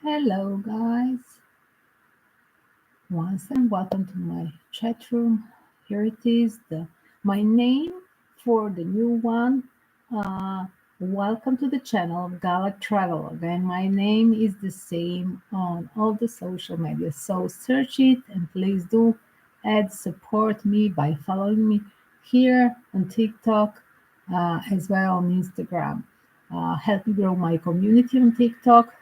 Hello, guys. Once and welcome to my chat room. Here it is, my name for the new one. Uh, Welcome to the channel of Gala Travel. Again, my name is the same on all the social media. So search it and please do add support me by following me here on TikTok as well on Instagram. Help me grow my community on TikTok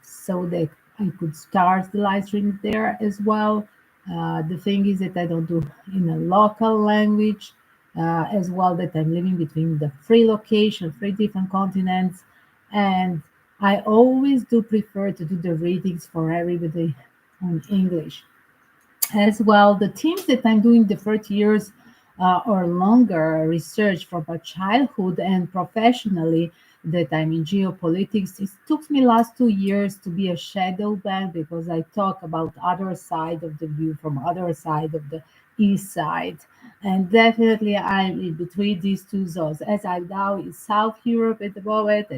so that I could start the live stream there as well. The thing is that I don't do in a local language as well, that I'm living between the three locations, three different continents. And I always do prefer to do the readings for everybody on English as well. The teams that I'm doing the 30 years or longer research from my childhood and professionally that I'm in geopolitics, it took me last 2 years to be a shadow ban because I talk about other side of the view from other side of the east side. And definitely I'm in between these two zones. As I now in South Europe at the moment,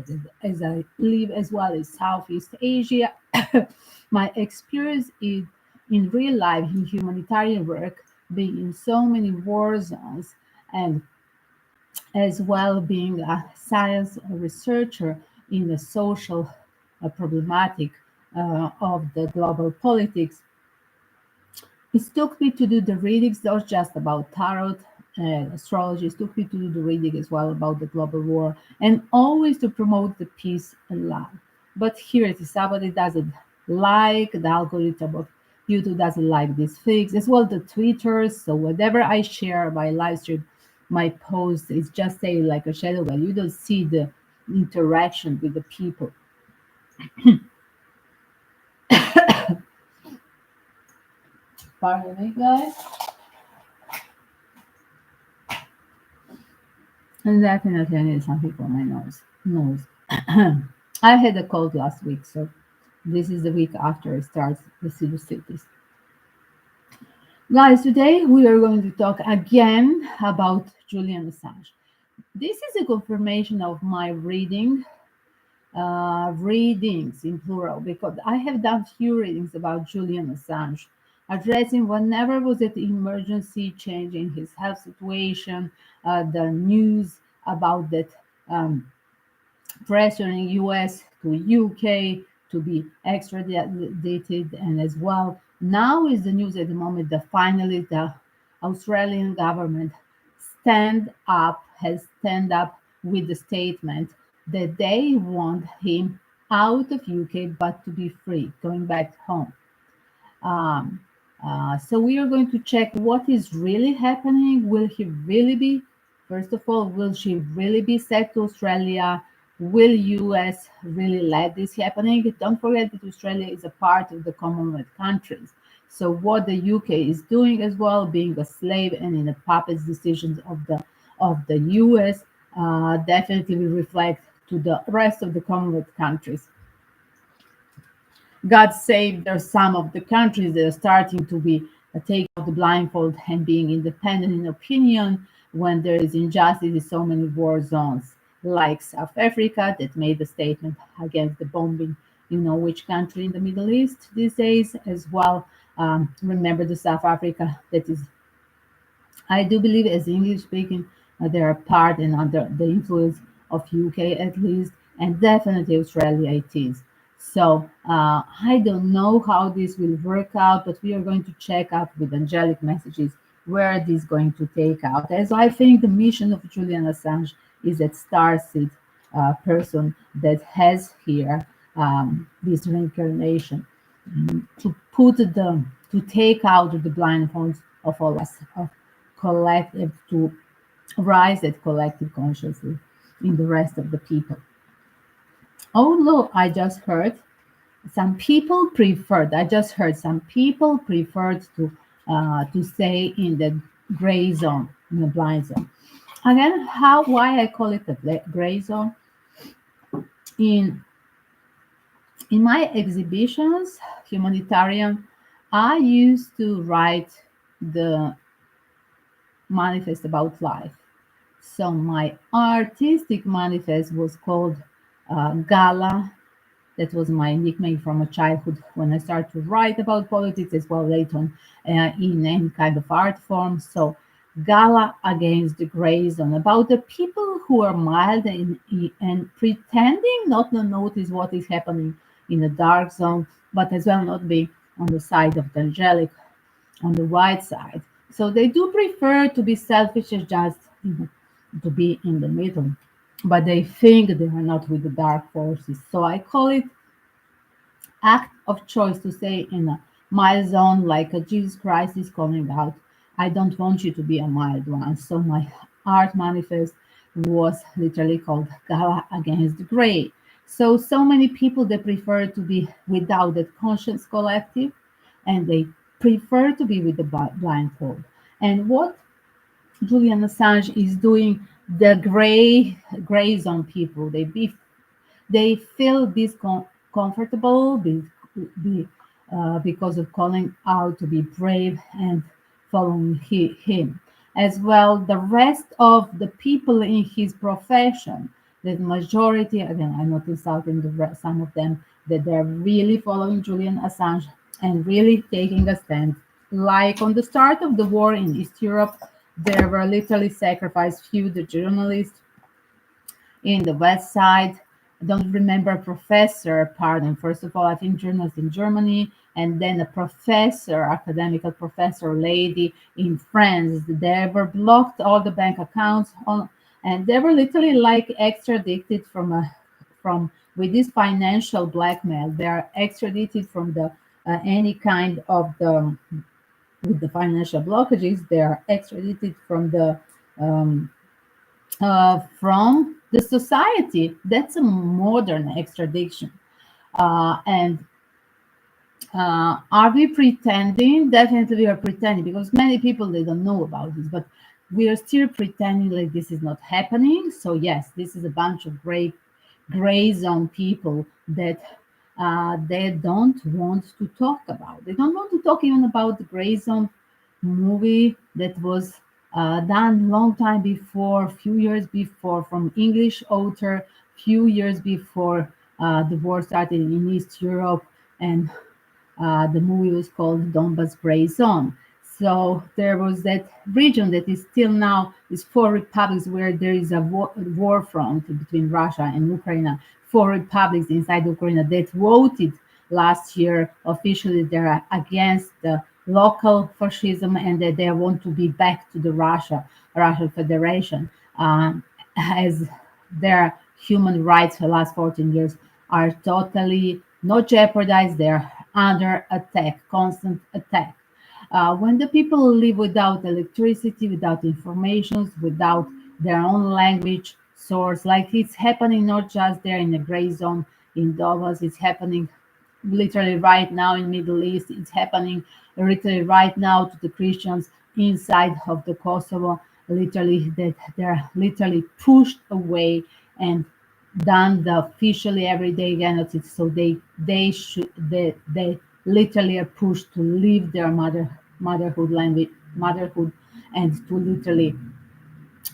as I live as well as Southeast Asia, my experience is in real life in humanitarian work, being in so many war zones, and as well being a science researcher in the social problematic of the global politics. It took me to do the readings, not just about tarot and astrology. It took me to do the reading as well about the global war and always to promote the peace and love. But here it is, somebody doesn't like the algorithm of YouTube, doesn't like these things, as well the Twitters. So whatever I share, my live stream, my post is just saying like a shadow, but you don't see the interaction with the people. Pardon me, guys. And definitely I need something for my nose. I had a cold last week, so this is the week after it starts the city cities. Guys, today we are going to talk again about Julian Assange. This is a confirmation of my readings in plural, because I have done few readings about Julian Assange, addressing whenever was it emergency change in his health situation, the news about that pressuring US to UK to be extradited, and as well now is the news at the moment that finally the Australian government stand up with the statement that they want him out of UK but to be free, going back home. Um, so we are going to check what is really happening. Will he really be, first of all, will she really be sent to Australia? Will US really let this happening? Don't forget that Australia is a part of the Commonwealth countries. So what the UK is doing as well, being a slave and in the puppet's decisions of the US, definitely will reflect to the rest of the Commonwealth countries. God save there's some of the countries that are starting to be take out the blindfold and being independent in opinion when there is injustice in so many war zones, like South Africa that made a statement against the bombing. You know which country in the Middle East these days as well. Remember the South Africa that is, I do believe, as English speaking, they are part and under the influence of UK at least, and definitely Australia it is. So I don't know how this will work out, but we are going to check out with angelic messages where this is going to take out. As I think the mission of Julian Assange is that starseed person that has here this reincarnation, to put the to take out the blindfolds of all us, of collective, to rise that collective consciousness in the rest of the people. Although I just heard some people preferred to stay in the gray zone, in the blind zone. Again, how why I call it the gray zone? In in my exhibitions, humanitarian, I used to write the manifest about life. So my artistic manifest was called Gala That was my nickname from a childhood when I started to write about politics as well later on in any kind of art form. So Gala against the gray zone, about the people who are mild and pretending not to notice what is happening in the dark zone, but as well not be on the side of the angelic, on the white side. So they do prefer to be selfish and just to be in the middle, but they think they are not with the dark forces. So I call it act of choice to stay in a mild zone, like a Jesus Christ is calling out, I don't want you to be a mild one. So my art manifest was literally called Gala Against the Gray. So many people they prefer to be without that conscious collective, and they prefer to be with the blindfold. And what Julian Assange is doing, the gray zone people, they feel discomfortable be, because of calling out to be brave and following him. As well, the rest of the people in his profession, the majority, again, I'm not insulting some of them, that they're really following Julian Assange and really taking a stand. Like on the start of the war in East Europe, there were literally sacrificed few the journalists in the west side. I don't remember a professor, pardon. First of all, I think journalist in Germany, and then a professor, academical professor lady in France. They were blocked all the bank accounts on, and they were literally like extradited from with this financial blackmail. They are extradited from the any kind of the with the financial blockages. They are extradited um, from the society. That's a modern extradition. And are we pretending? Definitely, we are pretending because many people they don't know about this, but we are still pretending like this is not happening. So yes, this is a bunch of gray zone people that they don't want to talk about. They don't want to talk even about the gray zone movie that was done long time before, few years before, from English author, few years before the war started in East Europe, and the movie was called Donbass Gray Zone. So there was that region that is still now is four republics where there is a war front between Russia and Ukraine. Four republics inside Ukraine that voted last year officially they're against the local fascism and that they want to be back to the Russian Federation, as their human rights for the last 14 years are totally not jeopardized. They're under attack, constant attack. When the people live without electricity, without information, without their own language source, like it's happening not just there in the gray zone in Davos, it's happening literally right now in Middle East. It's happening literally right now to the Christians inside of the Kosovo. Literally, that they're literally pushed away and done the officially everyday genocide. So they literally are pushed to leave their motherhood language, motherhood, and to literally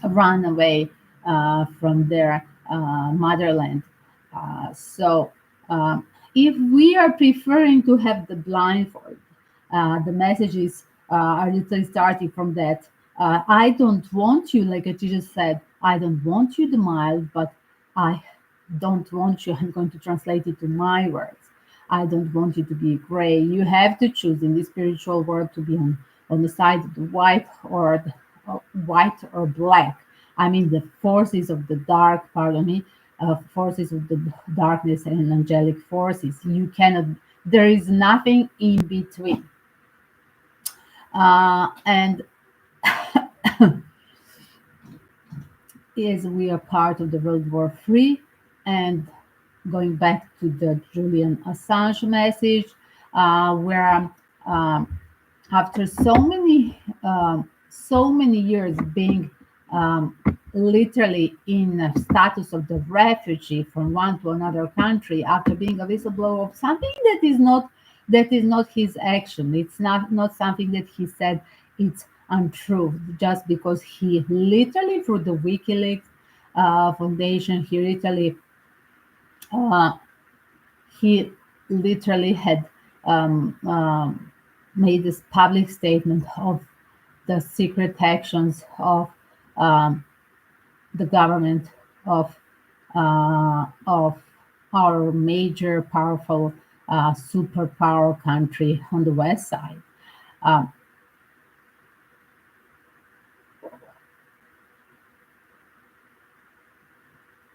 run away from their motherland. So if we are preferring to have the blindfold, the messages are literally starting from that. I don't want you, like Jesus said, I don't want you the mild, but I don't want you. I'm going to translate it to my words. I don't want you to be gray. You have to choose in the spiritual world to be on the side of the white or black. I mean the forces of the dark, pardon me, forces of the darkness and angelic forces. You cannot. There is nothing in between. And is we are part of the World War III, and going back to the Julian Assange message, where after so many years being um, literally in a status of the refugee from one to another country, after being a whistleblower of something that is not his action, it's not something that he said, it's untrue, just because he literally through the WikiLeaks foundation, he literally uh, He literally had um, um, made this public statement of the secret actions of um, the government of our major powerful superpower country on the west side. Um,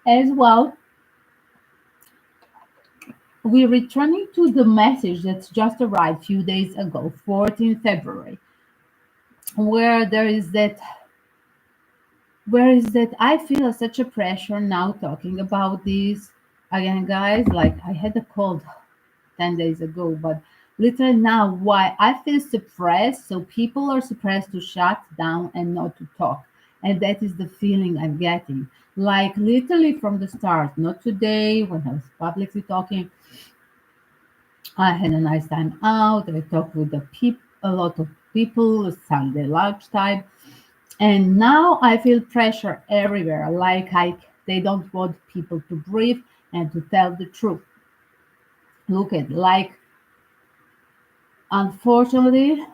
as well, we're returning to the message that just arrived a few days ago, 14 February, where there is that I feel such a pressure now talking about this again, guys. Like I had a cold 10 days ago, but literally now why I feel suppressed. So people are suppressed to shut down and not to talk. And that is the feeling I'm getting. Like literally from the start, not today when I was publicly talking. I had a nice time out. I talked with a lot of people, Sunday lunchtime. And now I feel pressure everywhere. Like they don't want people to breathe and to tell the truth. Look at like unfortunately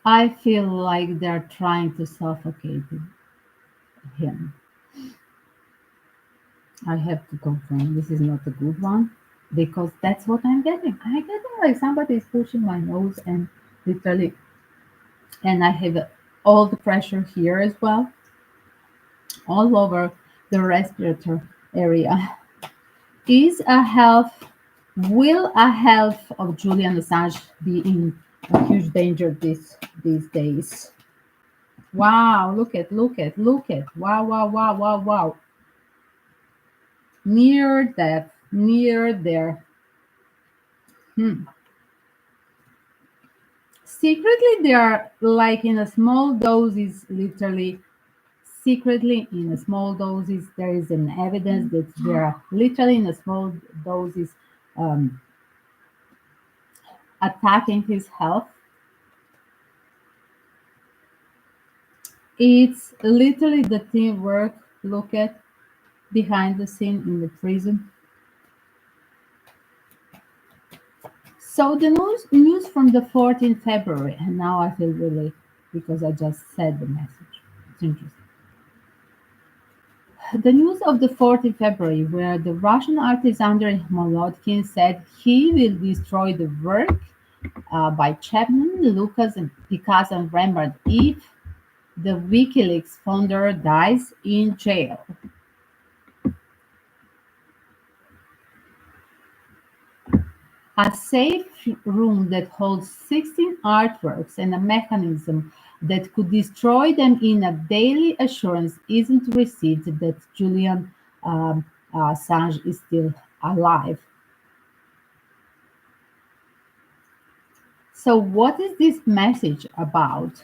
I feel like they're trying to suffocate him. I have to confirm this is not a good one because that's what I'm getting. I'm getting like somebody is pushing my nose and literally, and I have all the pressure here as well, all over the respirator area. Is a health, will a health of Julian Assange be in a huge danger these days? Wow, look at, wow, wow, wow, wow, wow. Near death, near there. Hmm. Secretly, they are like in a small doses, literally. Secretly, in a small doses, there is an evidence that they are literally in a small doses um, attacking his health. It's literally the teamwork. Look at behind the scene in the prison. So the news from the 14th February, and now I feel really because I just said the message. It's interesting. The news of the 14th February, where the Russian artist Andrei Molotkin said he will destroy the work by Chapman, Lucas, and Picasso and Rembrandt if the WikiLeaks founder dies in jail. A safe room that holds 16 artworks and a mechanism that could destroy them in a daily assurance isn't received that Julian Assange is still alive. So, what is this message about?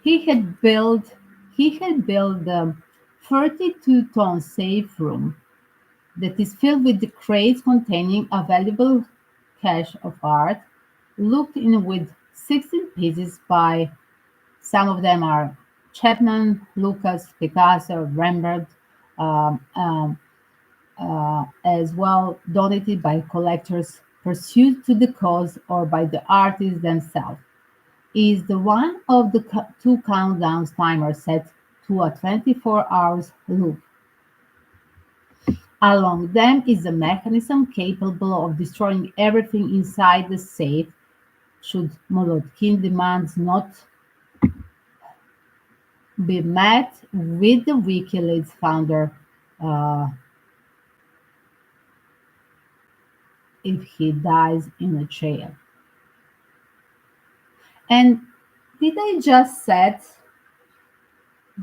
He had built he had built the 32-ton safe room that is filled with the crates containing a valuable cache of art, looked in with 16 pieces by some of them are Chapman, Lucas, Picasso, Rembrandt, um, um, as well donated by collectors pursued to the cause or by the artists themselves. Is the one of the two countdown timers set to a 24 hours loop. Along them is a mechanism capable of destroying everything inside the safe should Molotkin demands not be met with the WikiLeaks founder uh, if he dies in a jail. And did I just said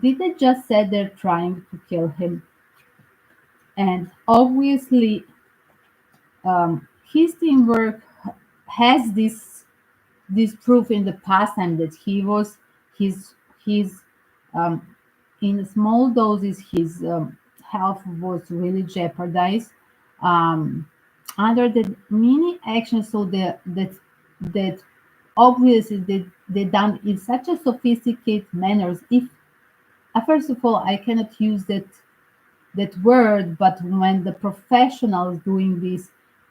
did I just said they're trying to kill him? And obviously, his teamwork has this proof in the past time that his um, in small doses his health was really jeopardized. um, under the mini action, so that obviously they done in such a sophisticated manners. If first of all, I cannot use that word, but when the professionals doing this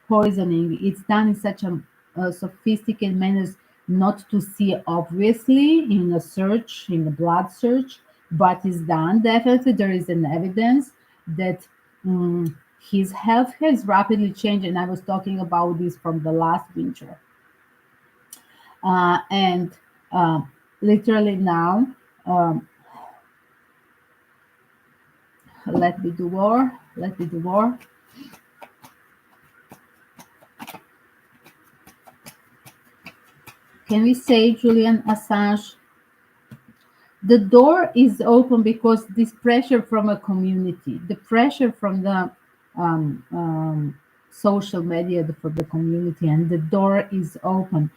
poisoning, it's done in such a sophisticated manners, not to see obviously in a search, in a blood search, but it's done. Definitely, there is an evidence that his health has rapidly changed, and I was talking about this from the last winter, and uh, literally now. Um, let me do more. Let me do more. Can we say Julian Assange? The door is open because this pressure from a community, the pressure from the um, um, social media for the community, and the door is open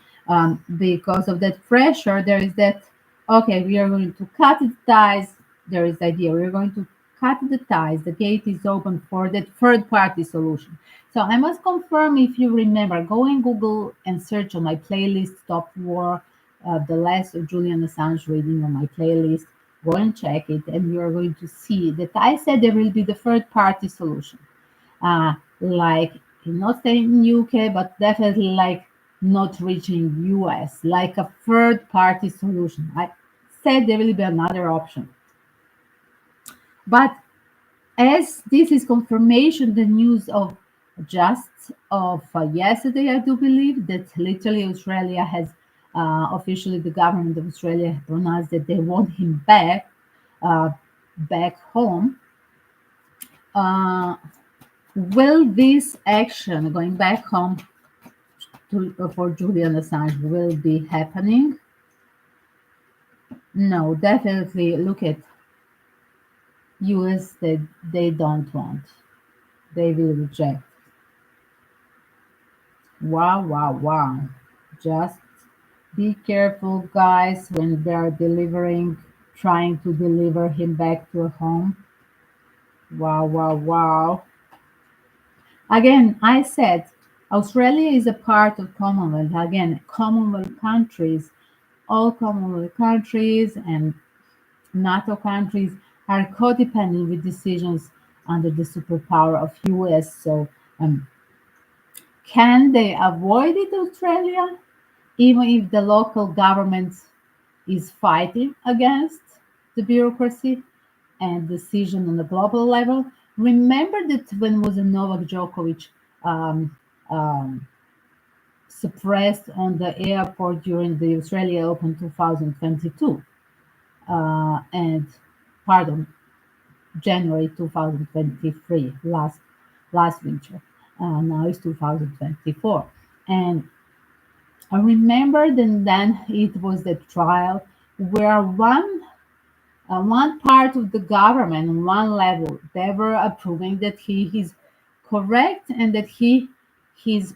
because of that pressure. There is that, okay, we are going to cut the ties. There is the idea we're going to cut the ties. The gate is open for that third party solution. So I must confirm, if you remember, go in Google and search on my playlist top war, the last of Julian Assange reading on my playlist. Go and check it, and you are going to see that I said there will be the third party solution. Like, not saying UK, but definitely like not reaching US, like a third party solution. I said there will be another option. But as this is confirmation, the news of just of yesterday, I do believe that literally Australia has officially, the government of Australia pronounced that they want him uh, back home. Uh, will this action going back home for Julian Assange will be happening? No, definitely. Look at US that they don't want. They will reject. Wow, wow, wow. Just be careful, guys, when they are delivering, trying to deliver him back to a home. Wow, wow, wow. Again, I said Australia is a part of Commonwealth. Again, Commonwealth countries, all Commonwealth countries and NATO countries are codependent with decisions under the superpower of US. So, can they avoid it, Australia? Even if the local government is fighting against the bureaucracy and decision on the global level. Remember that when was Novak Djokovic um, um, suppressed on the airport during the Australia Open 2022, and pardon, January 2023, last winter. Now it's 2024, and I remember then it was the trial where one part of the government, on one level, they were approving that he is correct and that his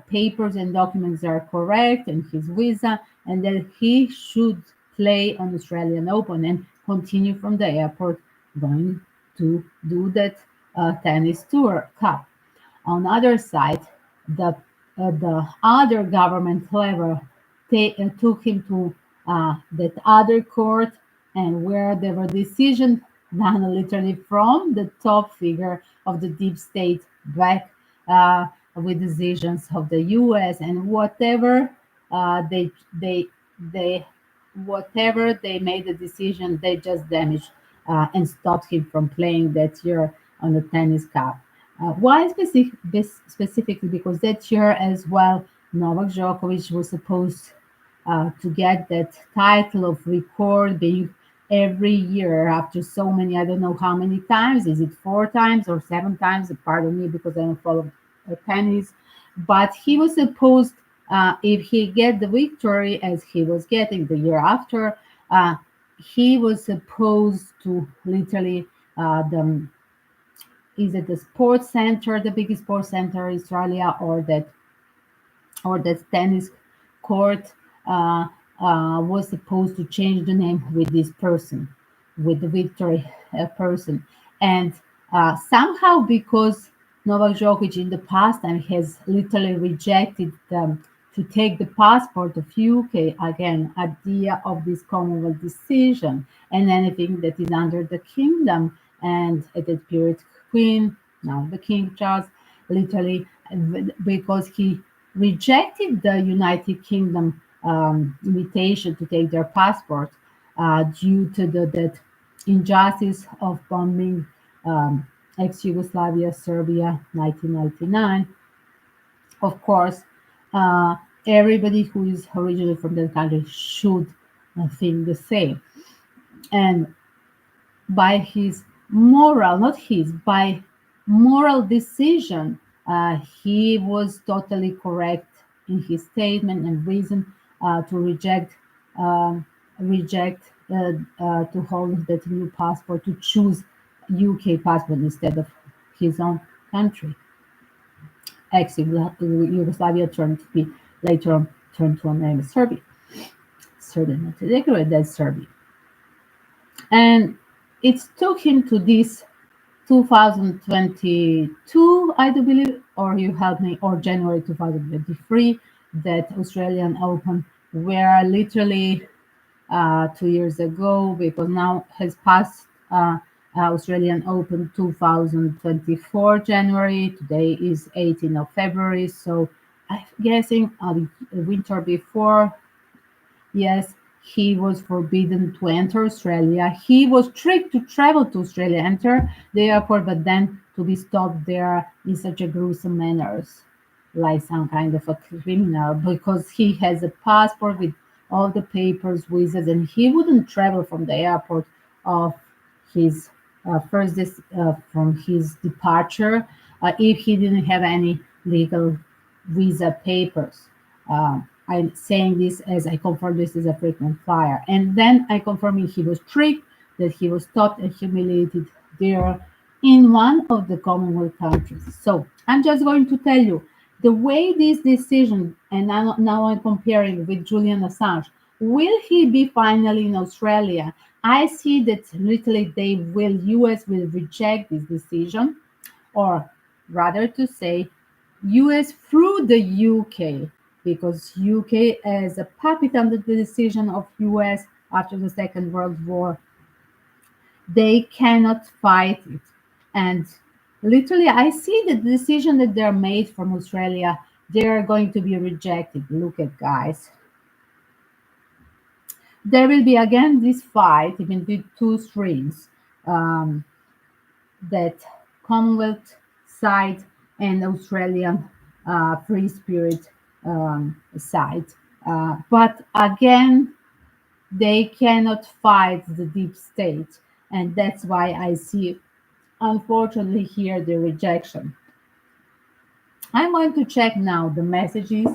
papers and documents are correct and his visa, and that he should play on Australian Open and continue from the airport going to do that tennis tour cup. On the other side, the other government level took him to that other court, and where there were decisions done literally from the top figure of the deep state back with decisions of the U.S. and whatever they whatever they made the decision, they just damaged and stopped him from playing that year on the tennis cup. Why specifically? Because that year as well, Novak Djokovic was supposed to get that title of record being every year after so many, I don't know how many times. Is it 4 times or 7 times? Pardon me, because I don't follow tennis. But he was supposed, if he get the victory as he was getting the year after, he was supposed to literally the is it the sports center, the biggest sports center in Australia, or that tennis court was supposed to change the name with this person, with the victory person, and somehow because Novak Djokovic in the past time has literally rejected to take the passport of UK again at the of this Commonwealth decision, and anything that is under the kingdom, and at that period Queen, now the King Charles, literally because he rejected the United Kingdom invitation to take their passport due to the that injustice of bombing ex-Yugoslavia, Serbia, 1999. Of course, uh, everybody who is originally from that country should think the same. And by his moral, not his, by moral decision, he was totally correct in his statement and reason to um, reject to hold that new passport, to choose UK passport instead of his own country. Ex-Yugoslavia turned to be later on turned to a name Serbia. Serbia, Montenegro, that's Serbia. And it took him to this 2022, I do believe, or you help me, or January 2023, that Australian Open, where literally 2 years ago, because now has passed Australian Open 2024 January. Today is 18th of February, so I'm guessing a winter before. Yes, he was forbidden to enter Australia. He was tricked to travel to Australia, enter the airport, but then to be stopped there in such a gruesome manners, like some kind of a criminal, because he has a passport with all the papers, visas, and he wouldn't travel from the airport of his from his departure if he didn't have any legal visa papers. I'm saying this as I confirm this is a frequent flyer. And then I confirming he was tricked, that he was stopped and humiliated there in one of the Commonwealth countries. So I'm just going to tell you the way this decision, and now I'm comparing with Julian Assange, will he be finally in Australia? I see that literally US will reject this decision, or rather to say, US through the UK, because UK as a puppet under the decision of US after the Second World War, they cannot fight it. And literally, I see the decision that they're made from Australia, they're going to be rejected. Look at guys. There will be again this fight in the two streams. Um, that Commonwealth side and Australian free spirit side. But again, they cannot fight the deep state. And that's why I see, unfortunately, here the rejection. I'm going to check now the messages,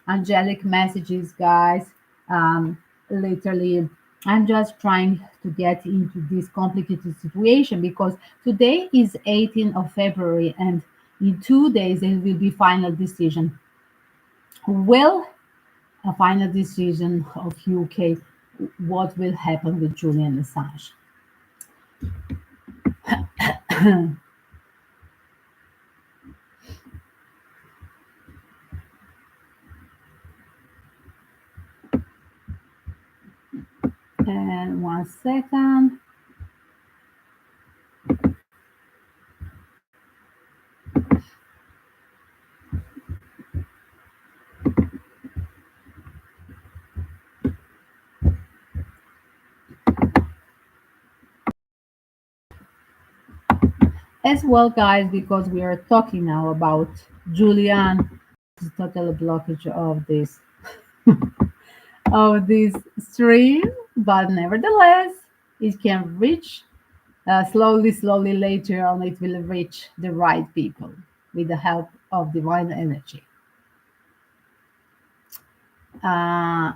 angelic messages, guys. Um, Literally, I'm just trying to get into this complicated situation because today is 18th of February, and in 2 days there will be final decision. Will a final decision of UK what will happen with Julian Assange? And 1 second. As well, guys, because we are talking now about Julian, total blockage of this stream, but nevertheless, it can reach slowly later on. It will reach the right people with the help of divine energy. Uh,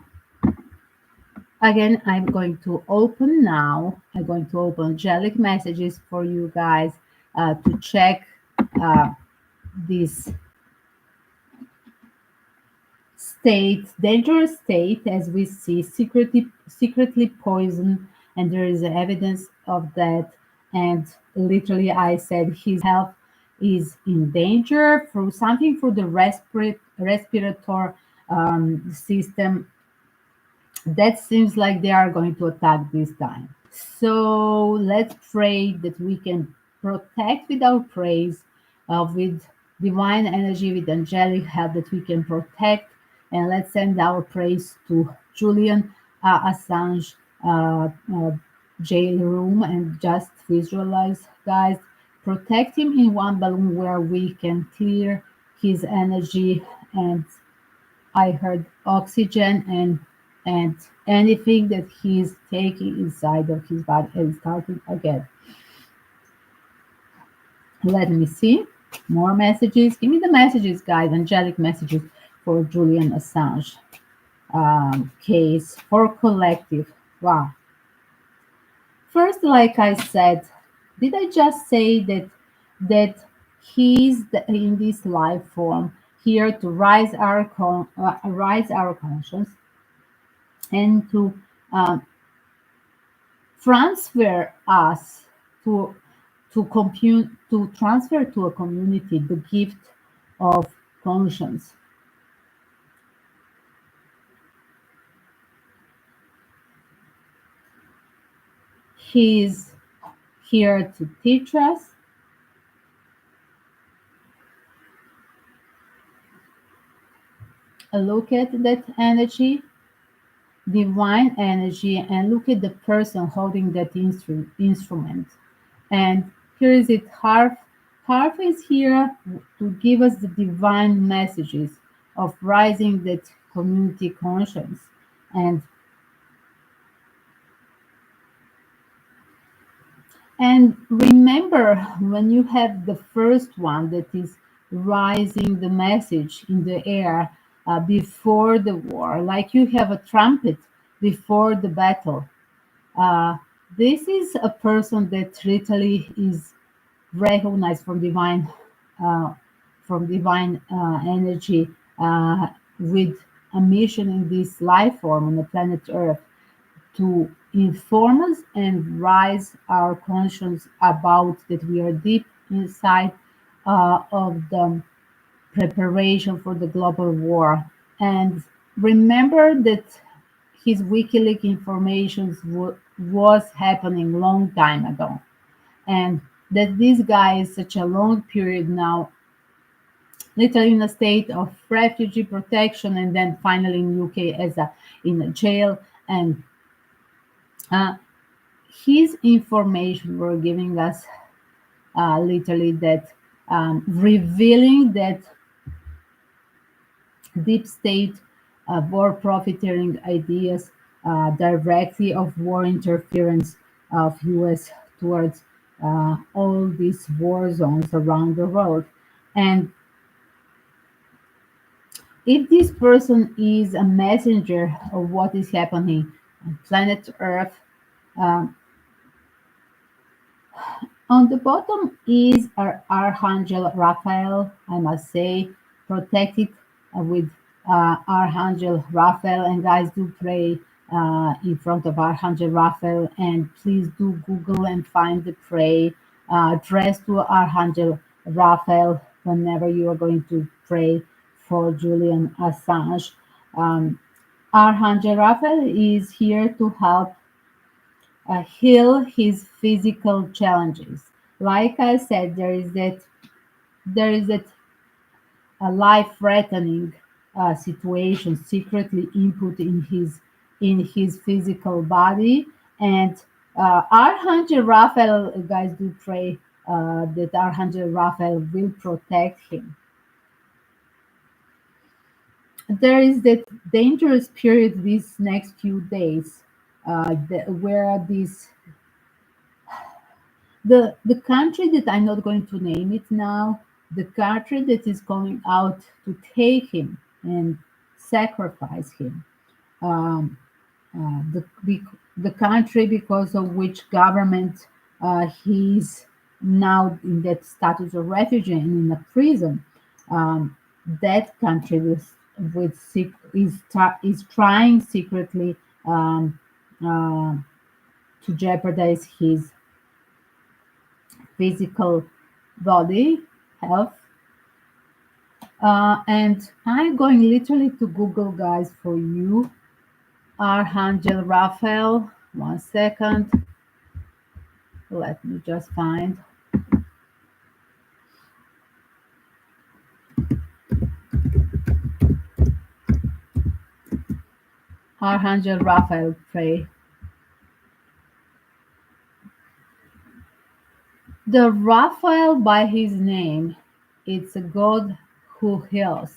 Again, I'm going to open now. I'm going to open angelic messages for you guys to check uh, this state, dangerous state, as we see secretly poison, and there is evidence of that. And literally, I said his health is in danger through something through the respiratory system. That seems like they are going to attack this time. So let's pray that we can protect with our praise, with divine energy, with angelic help, that we can protect. And let's send our praise to Julian Assange jail room, and just visualize, guys, protect him in one balloon where we can clear his energy. And I heard oxygen, and anything that he's taking inside of his body is starting again. Let me see. More messages. Give me the messages, guys. Angelic messages for Julian Assange case for collective. Wow. First, like I said, did I just say that he's in this life form here to rise our conscience, and to transfer us to to transfer to a community the gift of conscience. He is here to teach us. Look at that energy, divine energy, and look at the person holding that instrument. And here is it, harp. Harp is here to give us the divine messages of rising that community conscience. And remember, when you have the first one that is rising the message in the air before the war, like you have a trumpet before the battle, uh, this is a person that literally is recognized uh, from divine energy, with a mission in this life form on the planet Earth, to inform us and rise our conscience about that we are deep inside of the preparation for the global war. And remember that his WikiLeaks information was happening long time ago, and that this guy is such a long period now, literally in a state of refugee protection, and then finally in UK as a in a jail. And uh, his information were giving us literally that, revealing that deep state war profiteering ideas directly of war interference of US towards all these war zones around the world. And if this person is a messenger of what is happening on planet Earth, um, on the bottom is our Archangel Raphael, I must say, protected with Archangel Raphael. And guys, do pray in front of Archangel Raphael, and please do Google and find the pray address to Archangel Raphael whenever you are going to pray for Julian Assange. Um, Archangel Raphael is here to help heal his physical challenges. Like I said, there is that a life-threatening situation secretly input in his physical body. And Archangel Raphael, guys, do pray that Archangel Raphael will protect him. There is that dangerous period these next few days, where this the country that I'm not going to name it now, the country that is coming out to take him and sacrifice him, um, the country because of which government he's now in that status of refugee and in a prison. Um, that country is trying secretly uh, to jeopardize his physical body. health. And I'm going literally to Google, guys, for you. Archangel Raphael. 1 second. Let me just find. Archangel Raphael, pray. The Raphael by his name, it's a god who heals.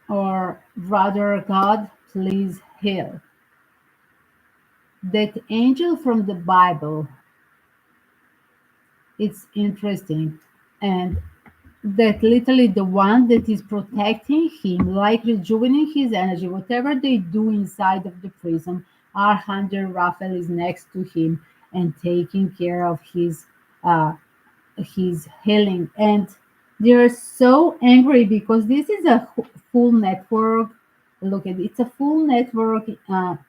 Or rather, God, please heal. That angel from the Bible, it's interesting. And that literally the one that is protecting him, like rejuvenating his energy, whatever they do inside of the prison, Archangel Raphael is next to him and taking care of uh, his healing. And they're so angry because this is a full network. Look at it, it's a full network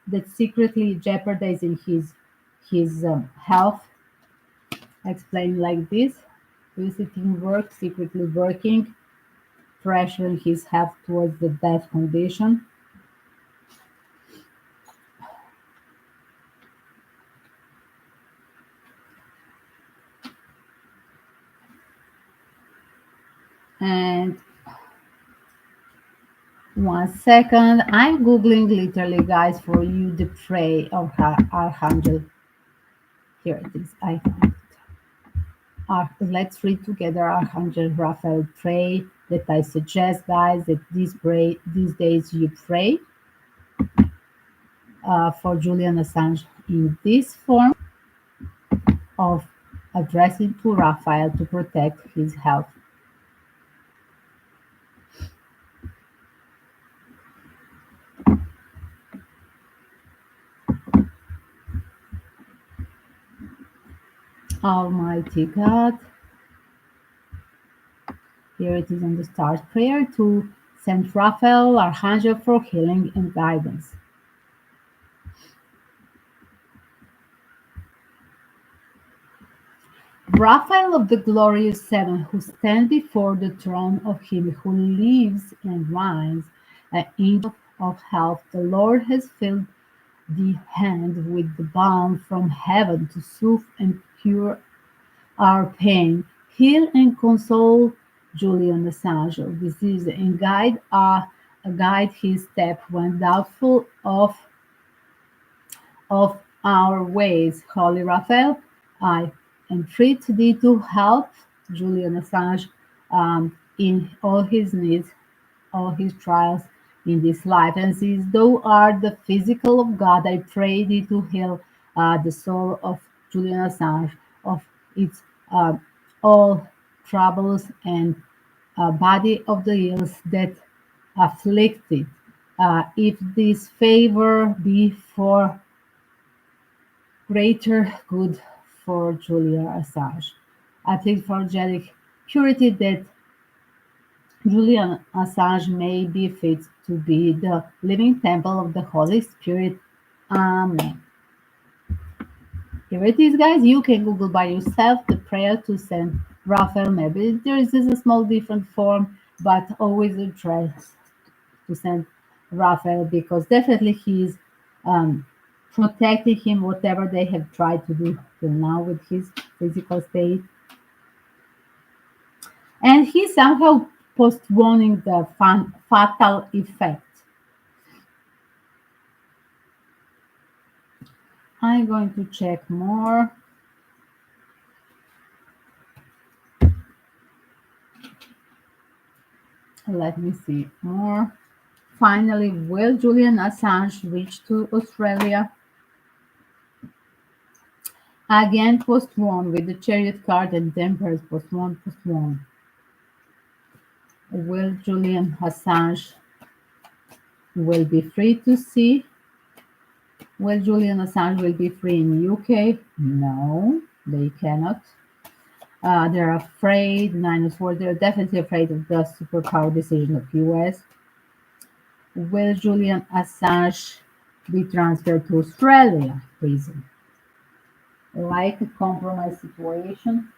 that's secretly jeopardizing his health. Explain like this: visiting work, secretly working, pressuring his health towards the death condition. And 1 second, I'm googling literally, guys, for you the pray of Archangel. Here it is. I found it. Let's read together Archangel Raphael pray that I suggest, guys, that these days you pray for Jullian Assange in this form of addressing to Raphael to protect his health. Almighty God, here it is on the start prayer to Saint Raphael, Archangel, for healing and guidance. Raphael of the glorious seven, who stand before the throne of him who lives and reigns, an angel of health, the Lord has filled the hand with the balm from heaven to soothe and cure our pain, heal and console Jullian Assange of disease, and guide his step when doubtful of our ways. Holy Raphael, I entreat thee to help Jullian Assange in all his needs, all his trials in this life. And since thou art the physical of God, I pray thee to heal the soul of Jullian Assange of its uh, all troubles and body of the ills that afflict it. If this favor be for greater good for Julia Assange. I plead for angelic purity that Julian Assange may be fit to be the living temple of the Holy Spirit. Amen. Here it is, guys. You can Google by yourself the prayer to Saint Raphael. Maybe there is a small different form, but always address to Saint Raphael because definitely he's protecting him whatever they have tried to do till now with his physical state. And he's somehow postponing the fatal effect. I'm going to check more. Let me see more. Finally, will Julian Assange reach to Australia? Again, postponed with the Chariot card and Temperance, postponed. Will Julian Assange will be free to see? Will Julian Assange will be free in UK? No, they cannot. They're afraid, Nine of Swords, they're definitely afraid of the superpower decision of US. Will Julian Assange be transferred to Australia prison? Like a compromise situation?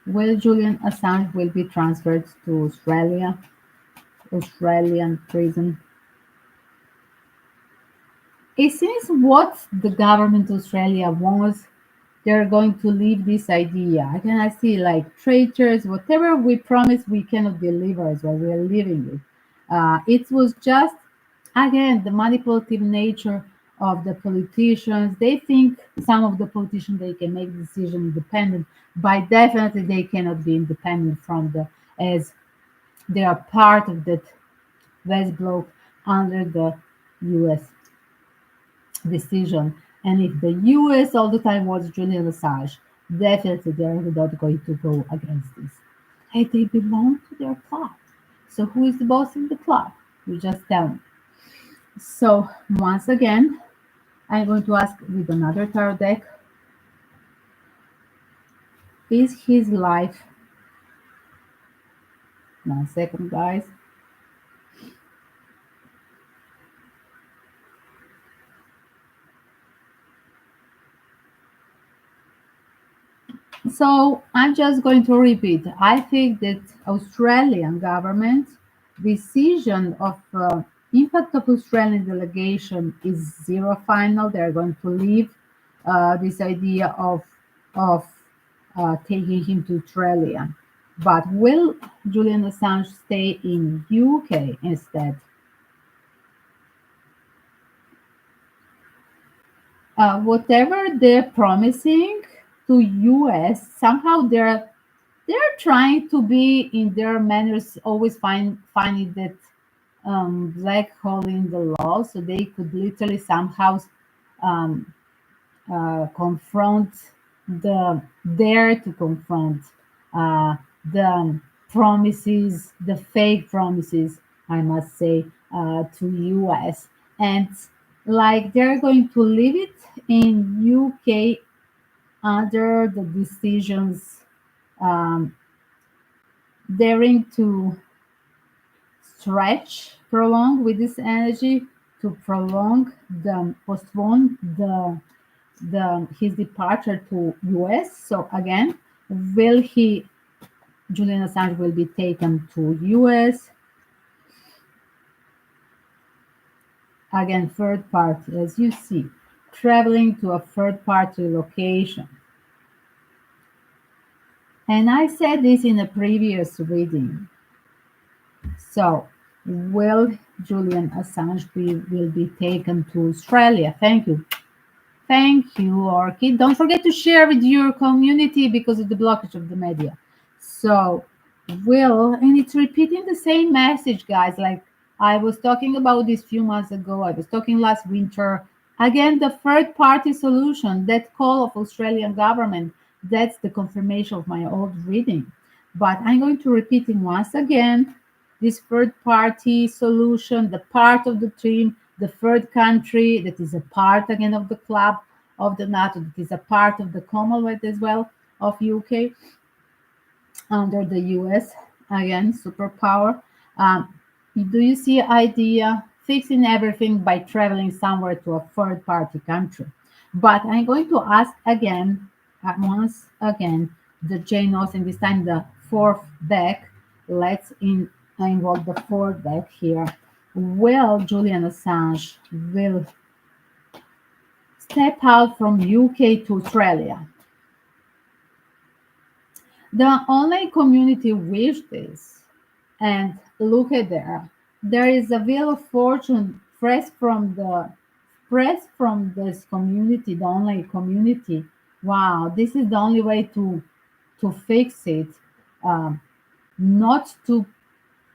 Will Julian Assange will be transferred to Australian prison? It seems what the government of Australia wants, they're going to leave this idea. Again, I see like traitors, whatever we promise, we cannot deliver as well. We are leaving it. It was just, again, the manipulative nature of the politicians. They think some of the politicians they can make decisions independent, but definitely they cannot be independent from the as they are part of that West Bloc under the U.S. decision. And if the US all the time was Julian Assange, definitely they're not going to go against this. Hey, they belong to their club. So who is the boss in the club? You just tell me. So once again, I'm going to ask with another tarot deck, is his life, 1 second guys, so I'm just going to repeat. I think that Australian government decision of impact of Australian delegation is zero final. They're going to leave this idea of taking him to Australia. But will Julian Assange stay in UK instead? Whatever they're promising to US, somehow they're trying to be in their manners always finding that black hole in the law, so they could literally somehow um, confront dare to confront uh, the promises, the fake promises, I must say, to US, and like they're going to leave it in UK under the decisions, um, daring to stretch, prolong with this energy to prolong the postpone the his departure to US. So again, will he Julian Assange will be taken to US again, third party, as you see, traveling to a third party location. And I said this in a previous reading. So, will Julian Assange will be taken to Australia? Thank you. Thank you, Orchid. Don't forget to share with your community because of the blockage of the media. So, will, and it's repeating the same message, guys. Like I was talking about this few months ago, I was talking last winter. Again, the third party solution, that call of Australian government, that's the confirmation of my old reading. But I'm going to repeat it once again. This third party solution, the part of the team, the third country that is a part again of the club of the NATO, that is a part of the Commonwealth as well of UK under the US, again, superpower. Um, do you see idea fixing everything by traveling somewhere to a third party country? But I'm going to ask again, once again, the Jane Austen, this time the fourth deck. Let's involve the fourth deck here. Will Julian Assange will step out from UK to Australia? The online community wished this, and look at there. There is a wheel of fortune press from this community, the online community. Wow, this is the only way to fix it. Um, not to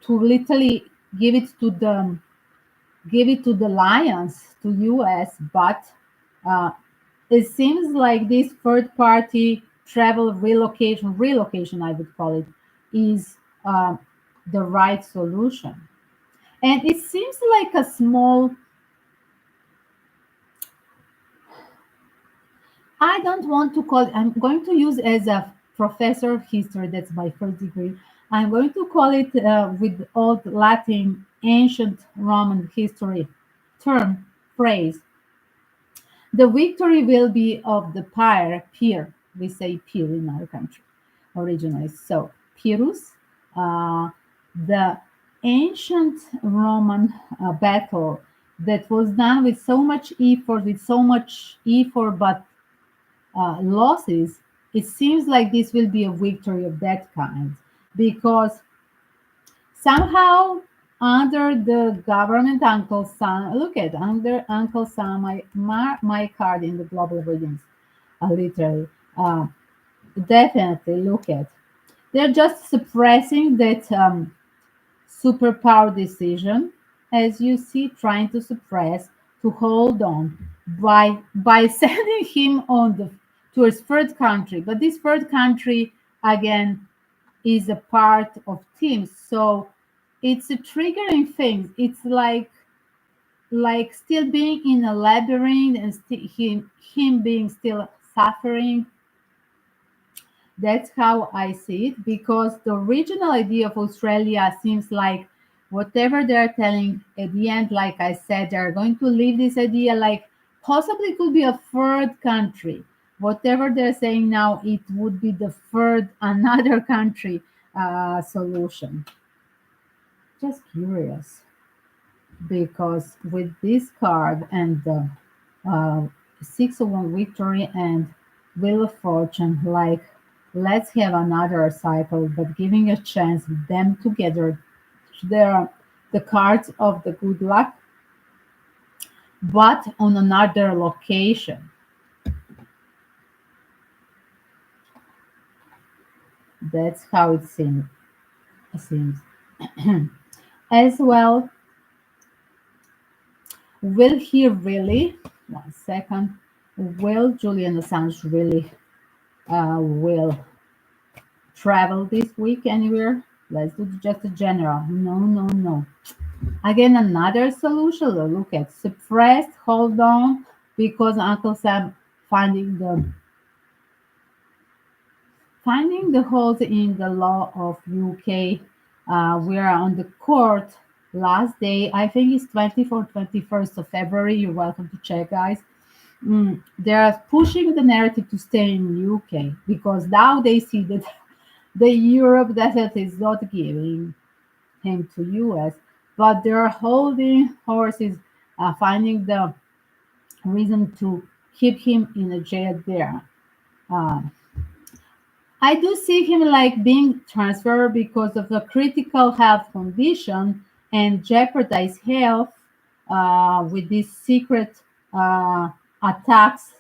literally give it to the lions to US, but uh, it seems like this third party travel relocation I would call it, is the right solution. And it seems like a small, I don't want to call it, I'm going to use as a professor of history, that's my first degree. I'm going to call it with old Latin, ancient Roman history term, phrase. The victory will be of the peer. We say peer in our country. originally. So Pyrrhus, uh, the ancient Roman battle that was done with so much effort, but losses. It seems like this will be a victory of that kind because somehow under the government Uncle Sam, look at under Uncle Sam, my card in the global readings, literally. Uh, Definitely look at. They're just suppressing that superpower decision, as you see, trying to suppress, to hold on by sending him on the to his third country. But this third country again is a part of teams, so it's a triggering thing. It's like still being in a labyrinth and him being still suffering. That's how I see it because the original idea of Australia seems like whatever they're telling at the end, like I said, they're going to leave this idea like possibly it could be a third country. Whatever they're saying now, it would be the third another country solution. Just curious because with this card and the uh, Six of One victory and Wheel of Fortune, like let's have another cycle, but giving a chance them together. There are the cards of the good luck, but on another location. That's how it seems. As well, will he really? One second. Will Julian Assange really will travel this week anywhere? Let's do just a general. No, no, no. Again, another solution to look at suppressed, hold on, because Uncle Sam finding the finding the holes in the law of UK. We are on the court last day. I think it's 24th, 21st of February. You're welcome to check, guys. They're pushing the narrative to stay in UK because now they see that the Europe desert is not giving him to US, but they're holding horses, finding the reason to keep him in a jail there. Uh, I do see him like being transferred because of a critical health condition and jeopardize health with these secret uh, attacks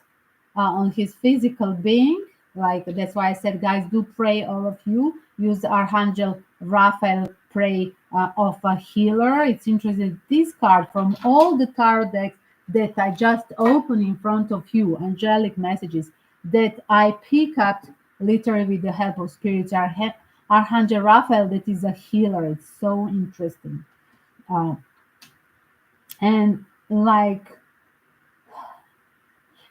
on his physical being. Like that's why I said, guys, do pray, all of you. Use Archangel Raphael, pray of a healer. It's interesting. This card from all the tarot decks that I just opened in front of you, angelic messages that I pick up literally with the help of spirits. Archangel Raphael, that is a healer. It's so interesting. Uh, and like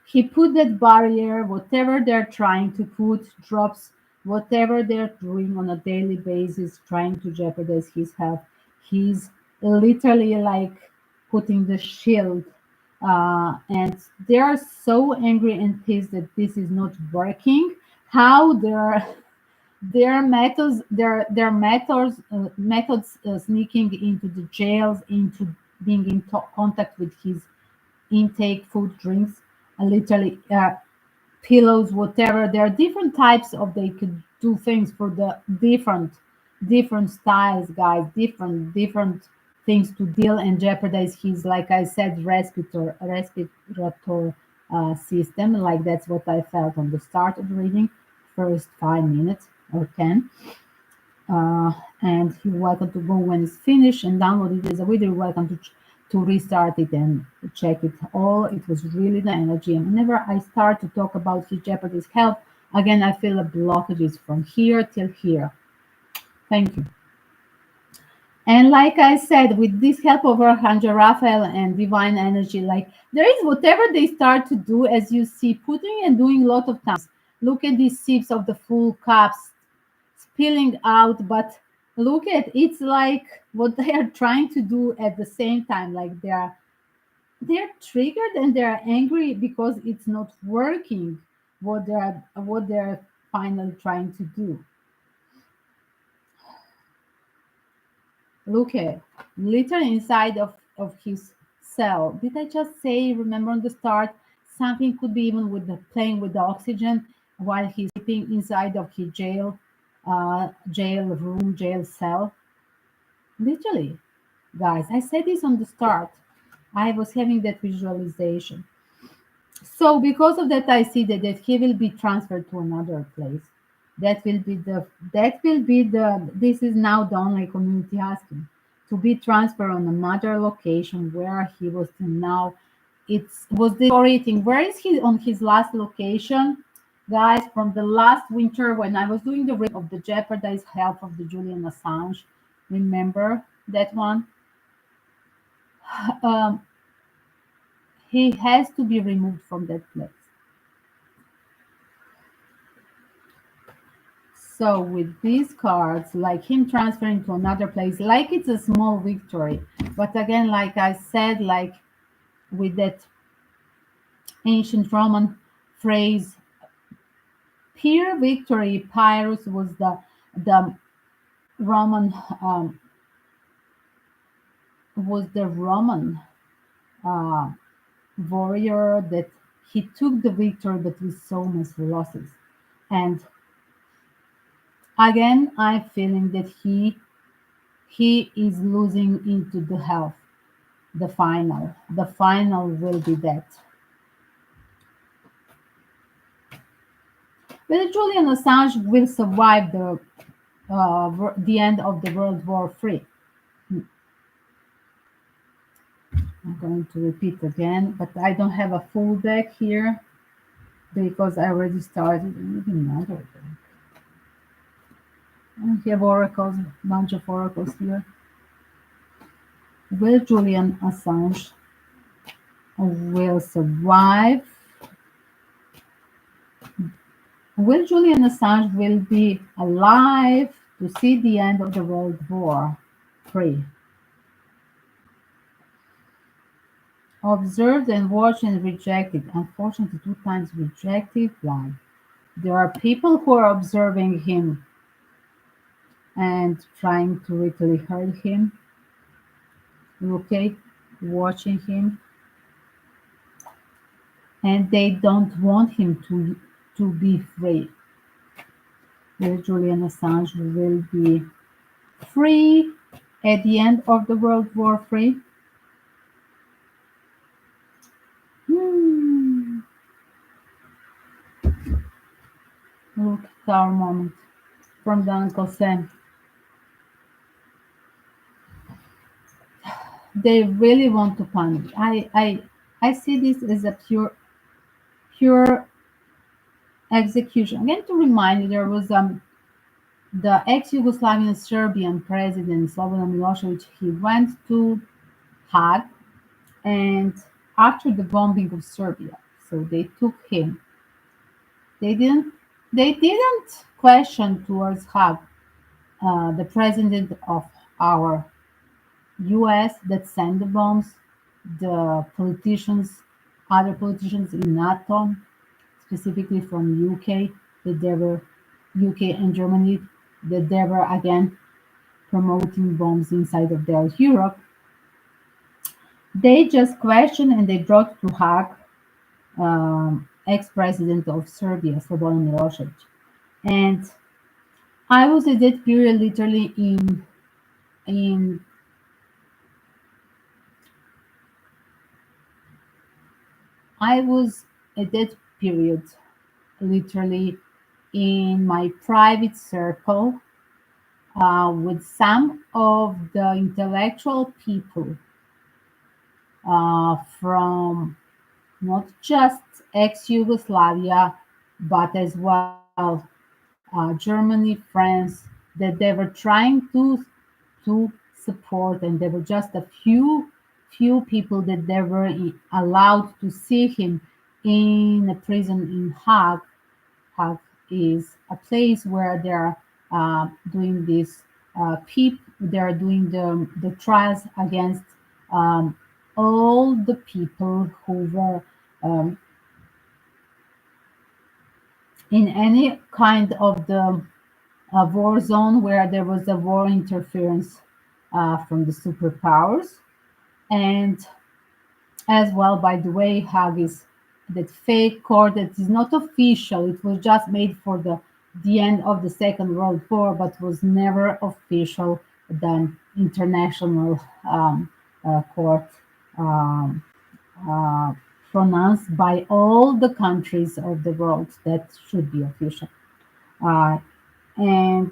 he put that barrier, whatever they're trying to put, drops, whatever they're doing on a daily basis, trying to jeopardize his health. He's literally like putting the shield. And they are so angry and pissed that this is not working. How their methods sneaking into the jails, into being in contact with his intake, food, drinks, literally pillows, whatever. There are different types of they could do things for the different styles, guys, different things to deal and jeopardize his, like I said, respirator system. Like that's what I felt on the start of the reading, first 5 minutes or 10. uh, and you're welcome to go when it's finished and download it as a video. You're welcome to restart it and check it all. It was really the energy. And whenever I start to talk about his Jeopardy's health, again, I feel a blockages from here till here. Thank you. And like I said, with this help of Archangel Raphael and divine energy, like there is whatever they start to do, as you see, putting and doing a lot of times. Look at these sips of the full cups spilling out, but look at it's like what they are trying to do at the same time. Like they're triggered and they're angry because it's not working what they're finally trying to do. Look at literally inside of his cell. Did I just say, remember on the start, something could be even with the playing with the oxygen while he's sleeping inside of his jail room, jail cell? Literally, guys, I said this on the start. I was having that visualization. So because of that, I see that he will be transferred to another place. This is now the only community asking to be transferred on another location where he was now. It was the orating. Where is he on his last location? Guys, from the last winter when I was doing the of the jeopardized health of the Julian Assange, remember that one? Um, he has to be removed from that place. So with these cards, like him transferring to another place, like it's a small victory. But again, like I said, like with that ancient Roman phrase, pure victory, Pyrrhus was the Roman was the Roman uh, warrior that he took the victory, but with so much losses. And again, I'm feeling that he is losing into the health. The final. The final will be that. Whether Julian Assange will survive the end of the World War III. I'm going to repeat again, but I don't have a full deck here because I already started another deck. I have oracles, a bunch of oracles here. Will Julian Assange will survive? Will Julian Assange will be alive to see the end of the World War III? Observed and watched and rejected. Unfortunately, 2 times rejected. Why? There are people who are observing him and trying to literally hurt him. Okay, watching him, and they don't want him to be free. Will Julian Assange will be free at the end of the World War III? Hmm. Look at our moment from the Uncle Sam. They really want to punish. I see this as a pure execution. Again, to remind you, there was the ex-Yugoslavian Serbian president Slobodan Milosevic. He went to Hague, and after the bombing of Serbia, so they took him. They didn't. They didn't question towards Hague, the president of our U.S. that sent the bombs, the politicians, other politicians in NATO, specifically from UK, that they were UK and Germany, that they were again promoting bombs inside of their Europe. They just questioned and they brought to Hague ex-president of Serbia, Slobodan Milosevic. And I was at that period literally in I was at that period literally in my private circle with some of the intellectual people from not just ex-Yugoslavia, but as well Germany, France, that they were trying to support, and there were just a few people that they were allowed to see him in a prison in Hague. Hague is a place where they're doing this they're doing the trials against um, all the people who were um, in any kind of the war zone where there was a war interference. from the superpowers. And as well, by the way, Hague is that fake court that is not official. It was just made for the end of the Second World War, but was never official than international court um, uh, pronounced by all the countries of the world that should be official. Uh, and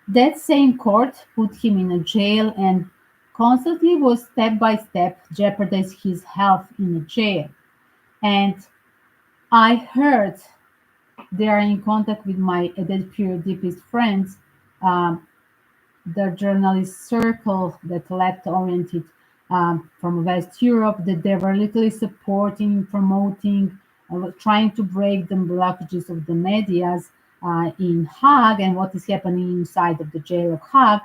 that same court put him in a jail and constantly was step by step jeopardized his health in a jail. And I heard they are in contact with my at that period deepest friends, um, the journalist circle that left oriented from West Europe, that they were literally supporting, promoting, trying to break the blockages of the medias in Hague and what is happening inside of the jail of Hague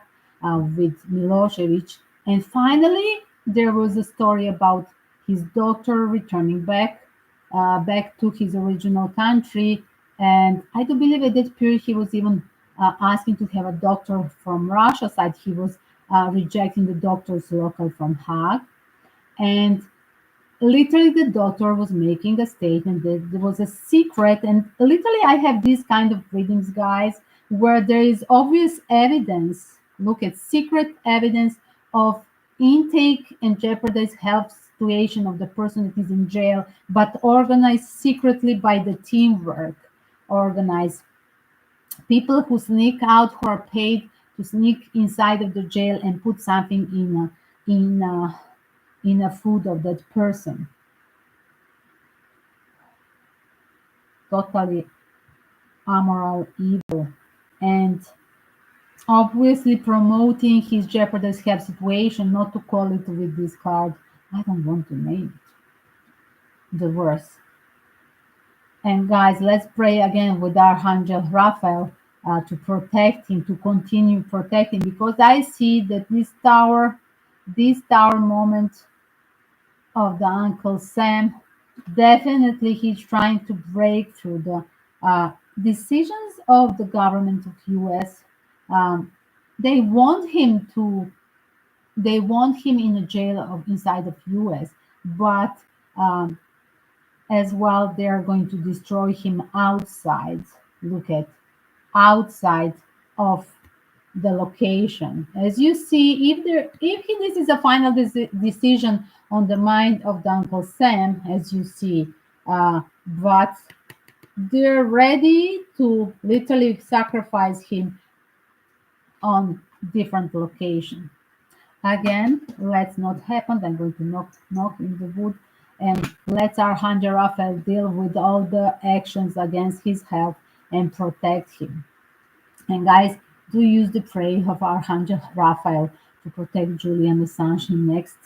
with Milosevic. And finally, there was a story about his daughter returning back to his original country. And I do believe at that period he was even asking to have a doctor from Russia side. He was rejecting the doctors local from Hague. And literally the doctor was making a statement that there was a secret. And literally I have these kind of readings, guys, where there is obvious evidence. Look at secret evidence of intake and jeopardized health situation of the person that is in jail, but organized secretly by the teamwork, organized people who sneak out, who are paid to sneak inside of the jail and put something in a food of that person. Totally amoral, evil, and obviously promoting his jeopardized health situation. Not to call it with this card. I don't want to name it. The worst. And guys, let's pray again with Archangel Raphael to protect him, to continue protecting, because I see that this tower moment of the Uncle Sam, definitely he's trying to break through the decisions of the government of US. Um, they want him to, they want him in a jail of inside of US, but as well they're going to destroy him outside. Look at outside of the location. As you see, this is a final decision on the mind of the Uncle Sam, as you see, but they're ready to literally sacrifice him on different location. Again, let's not happen. I'm going to knock in the wood, and let Archangel Raphael deal with all the actions against his health and protect him. And guys, do use the prayer of Archangel Raphael to protect Jullian Assange in next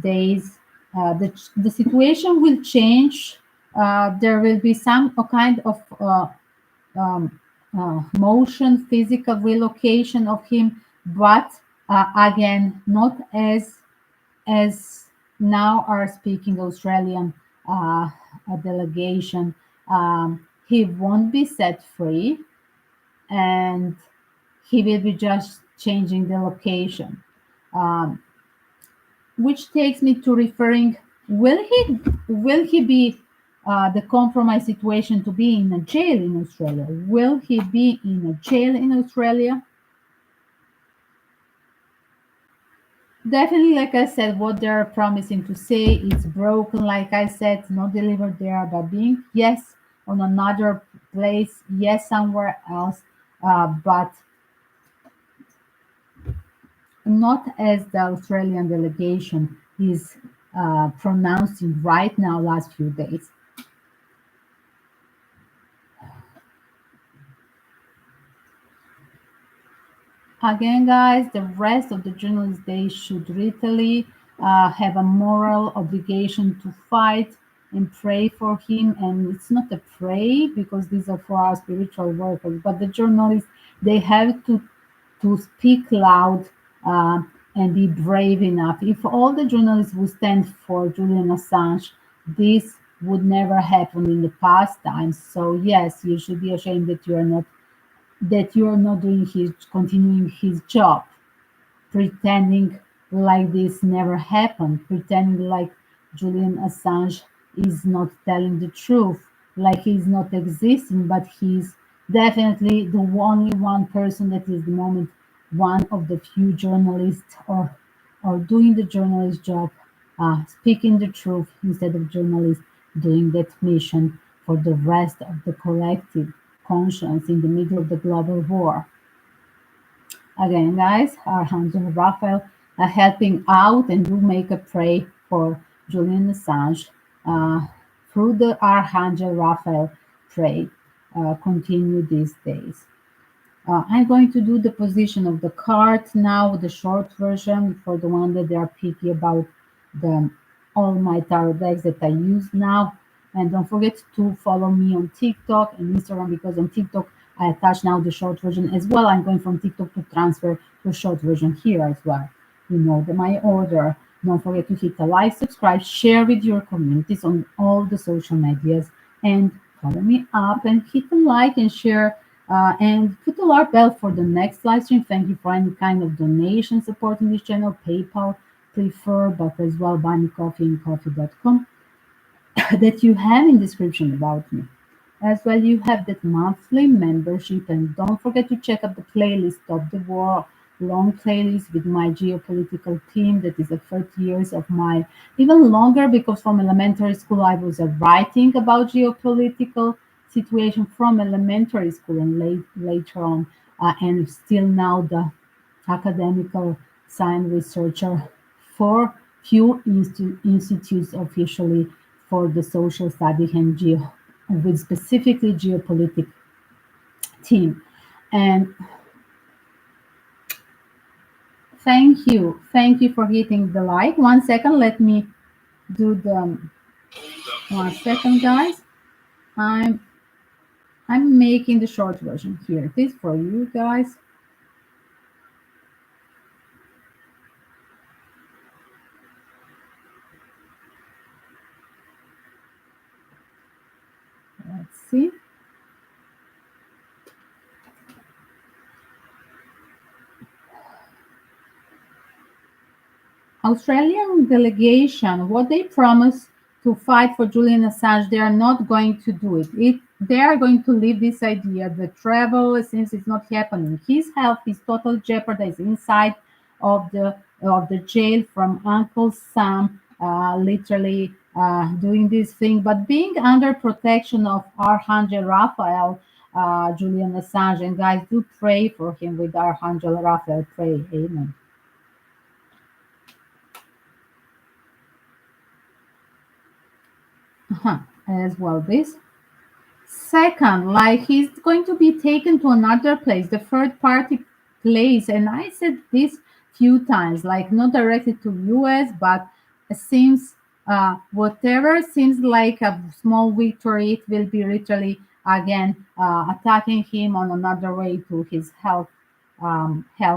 days. The situation will change. There will be some kind of um, motion, physical relocation of him, but again, not as now are speaking Australian a delegation. He won't be set free, and he will be just changing the location. Um, which takes me to referring, will he be the compromise situation to be in a jail in Australia? Will he be in a jail in Australia? Definitely, like I said, what they're promising to say is broken. Like I said, not delivered there, but being yes on another place, yes somewhere else, but not as the Australian delegation is pronouncing right now, last few days. Again, guys, the rest of the journalists, they should really have a moral obligation to fight and pray for him. And it's not a pray because these are for our spiritual workers, but the journalists, they have to speak loud and be brave enough. If all the journalists would stand for Julian Assange, this would never happen in the past times. So yes, you should be ashamed that you are not doing his continuing his job. pretending like this never happened, pretending like Julian Assange is not telling the truth, like he's not existing, but he's definitely the only one person that is the moment one of the few journalists or doing the journalist job, speaking the truth instead of journalists doing that mission for the rest of the collective conscience in the middle of the global war. Again, guys, Archangel Raphael helping out and do make a pray for Julian Assange through the Archangel Raphael pray. Continue these days. I'm going to do the position of the card now, the short version for the one that they are picky about the all my tarot decks that I use now. And don't forget to follow me on TikTok and Instagram because on TikTok I attach now the short version as well. I'm going from TikTok to transfer to short version here as well. You know my order. Don't forget to hit the like, subscribe, share with your communities on all the social medias, and follow me up and hit the like and share and put the alarm bell for the next live stream. Thank you for any kind of donation supporting this channel, PayPal prefer, but as well buy me coffee in coffee.com that you have in description about me. As well, you have that monthly membership, and don't forget to check out the playlist of the war long playlist with my geopolitical team. That is the 30 years of my even longer because from elementary school I was writing about geopolitical situation from elementary school and later on, and still now the academical science researcher for few institutes officially for the social study and with specifically geopolitics team. And thank you for hitting the like. 1 second, let me do the 1 second, guys. I'm I'm making the short version here. It is for you guys. Let's see. Australian delegation, what they promised to fight for Julian Assange, they are not going to do it. They are going to leave this idea. The travel, since it's not happening, his health is totally jeopardized inside of the jail from Uncle Sam, literally doing this thing, but being under protection of Archangel Raphael, Julian Assange, and guys, do pray for him with Archangel Raphael. Pray, amen. As well this second, like he's going to be taken to another place, the third party place, and I said this few times, like not directed to us, but it seems whatever seems like a small victory, it will be literally again attacking him on another way to his health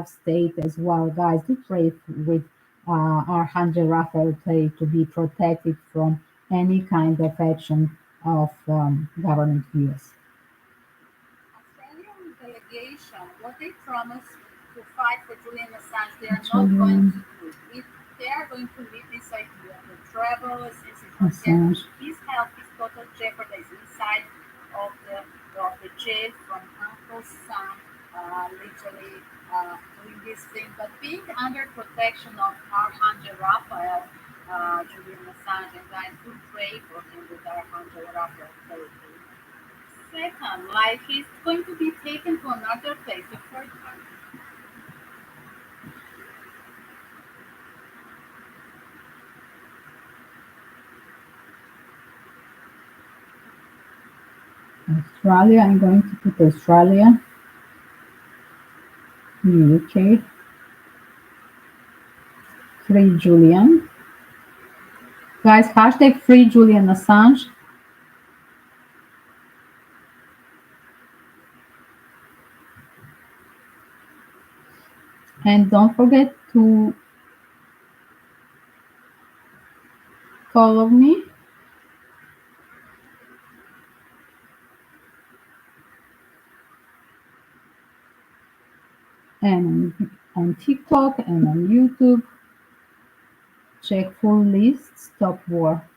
state as well. Guys, do pray with Archangel Raphael, pray to be protected from any kind of action of government views. Australian delegation, what they promised to fight for Julian Assange, they are not going to do it. They are going to leave this idea. The travel, since his health is total jeopardized inside of the jail from Uncle Sam, literally doing this thing, but being under protection of Archangel Raphael, Julian Assange, and guys, do pray for him with Archangel Raphael. Pray. Second, like he's going to be taken to another place, the third one. Australia, I'm going to put Australia, UK, free Julian. Guys, hashtag free Julian Assange. And don't forget to follow me. And on TikTok and on YouTube. Check full list. Stop war.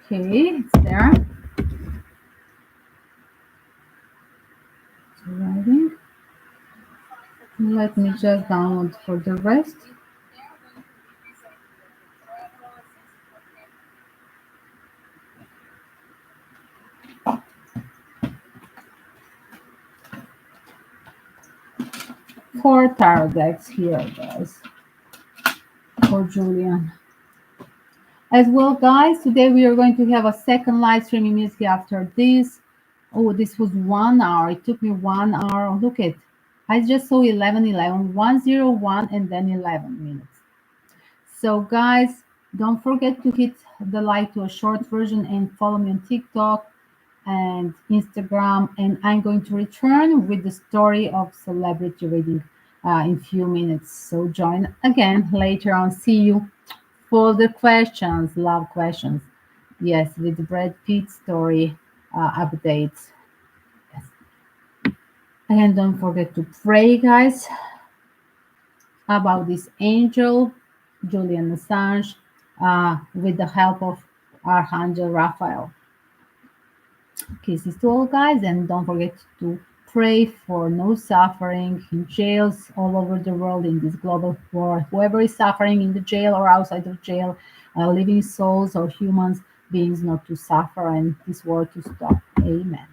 Okay, it's there. It's arriving. Let me just download for the rest. Four tarot decks here, guys, for Jullian. As well, guys, today we are going to have a second live stream immediately after this. Oh, this was 1 hour. It took me 1 hour. Look at, I just saw 11:11, 101, and then 11 minutes. So, guys, don't forget to hit the like to a short version and follow me on TikTok and Instagram. And I'm going to return with the story of celebrity reading in few minutes. So join again later on. See you for the questions. Love questions. Yes, with the Brad Pitt story updates. Yes. And don't forget to pray, guys, about this angel, Jullian Assange, with the help of Archangel Raphael. Kisses to all, guys, and don't forget to pray for no suffering in jails all over the world in this global war. Whoever is suffering in the jail or outside of jail, living souls or humans beings not to suffer and this war to stop. Amen.